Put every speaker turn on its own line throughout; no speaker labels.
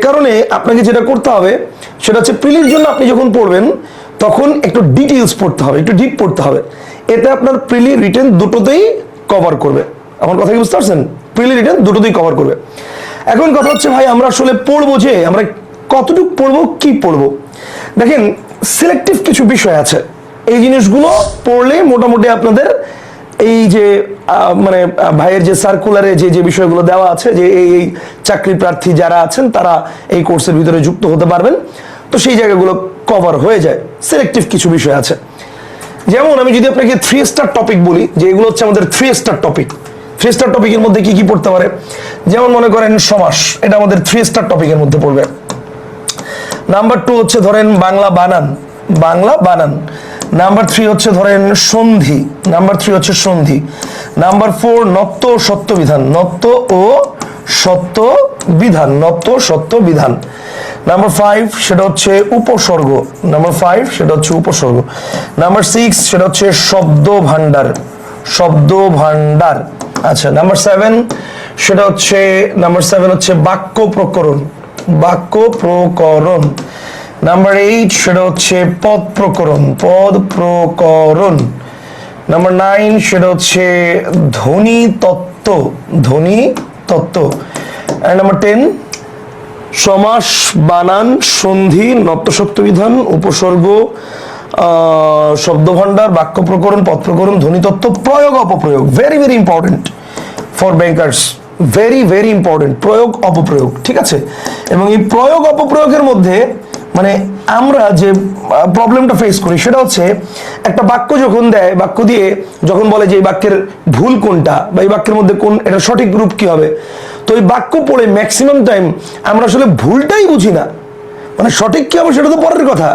কারণে আপনাকে যেটা করতে হবে সেটা হচ্ছে প্রিলির জন্য আপনি যখন পড়বেন তখন একটু ডিটেইলস পড়তে হবে, একটু ডিপ পড়তে হবে। এতে আপনার প্রিলি রিটেন দুটোতেই কভার করবে। আমার কথা কি বুঝতে পারছেন? প্রিলি রিটেন দুটোতেই কভার করবে। এখন কথা হচ্ছে ভাই আমরা আসলে পড়বো যে আমরা কতটুকু পড়বো, কি পড়বো? দেখেন সিলেক্টিভ কিছু বিষয় আছে, এই জিনিসগুলো পড়লে মোটামুটি আপনাদের এই যে মানে ভাইয়ের যে সার্কুলারে যে যে বিষয়গুলো দেওয়া আছে যে এই চাকরি প্রার্থী যারা আছেন তারা এই কোর্সের ভিতরে যুক্ত হতে পারবেন, তো সেই জায়গাগুলো কভার হয়ে যায়। সিলেক্টিভ কিছু বিষয় আছে, যেমন আমি যদি আপনাকে 3 স্টার টপিক বলি, যে এগুলো হচ্ছে আমাদের 3 স্টার টপিক। 3 স্টার টপিকের মধ্যে কি কি পড়তে পারে? যেমন মনে করেন সমাস, এটা আমাদের 3 স্টার টপিকের মধ্যে পড়বে। নাম্বার 2 হচ্ছে ধরেন বাংলা বানান, বাংলা বানান। নাম্বার 3 হচ্ছে ধরেন সন্ধি, নাম্বার 3 হচ্ছে সন্ধি। নাম্বার 4 নত্য ও সত্য বিধান, নত্য ও সত্য বিধান, নত্য সত্য বিধান। নাম্বার 5 সেটা হচ্ছে উপসর্গ, নাম্বার 5 সেটা হচ্ছে উপসর্গ। নাম্বার 6 সেটা হচ্ছে শব্দ ভান্ডার, শব্দ ভান্ডার। আচ্ছা নাম্বার 7 সেটা হচ্ছে বাক্য প্রকরণ, বাক্য প্রকরণ। নাম্বার 8 সেটা হচ্ছে পদ প্রকরণ, পদ প্রকরণ। নাম্বার 9 সেটা হচ্ছে ধ্বনি তত্ত্ব, ধ্বনি তত্ত্ব। এন্ড নাম্বার 10 সমাস, বানান, সন্ধি, নত্য সত্য বিধান, উপসর্গ, শব্দভাণ্ডার, বাক্য প্রকরণ, পদ প্রকরণ, ধ্বনি তত্ত্ব, প্রয়োগ অপপ্রয়োগ। Very very important for bankers, very very important, প্রয়োগ অপপ্রয়োগ। ঠিক আছে? এবং এই প্রয়োগ অপপ্রয়োগের মধ্যে মানে আমরা যে প্রবলেমটা ফেস করি সেটা হচ্ছে একটা বাক্য যখন দেয়, বাক্য দিয়ে যখন বলে যে এই বাক্যের ভুল কোনটা বা এই বাক্যের মধ্যে কোন এটা সঠিক রূপ কি হবে, তো এই বাক্য পড়ে ম্যাক্সিমাম টাইম আমরা আসলে ভুলটাই বুঝি না। মানে সঠিক কি হবে সেটা তো পরের কথা,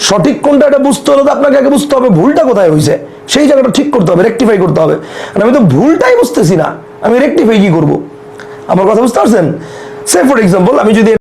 সঠিক কোনটা এটা বুঝতে হলে তো আপনাকে আগে বুঝতে হবে ভুলটা কোথায় হয়েছে, সেই জায়গাটা ঠিক করতে হবে, রেকটিফাই করতে হবে। আর আমি তো ভুলটাই বুঝতেছি না, আমি রেকটিফাই কি করবো? আমার কথা বুঝতে পারছেন? সে ফর এক্সাম্পল আমি যদি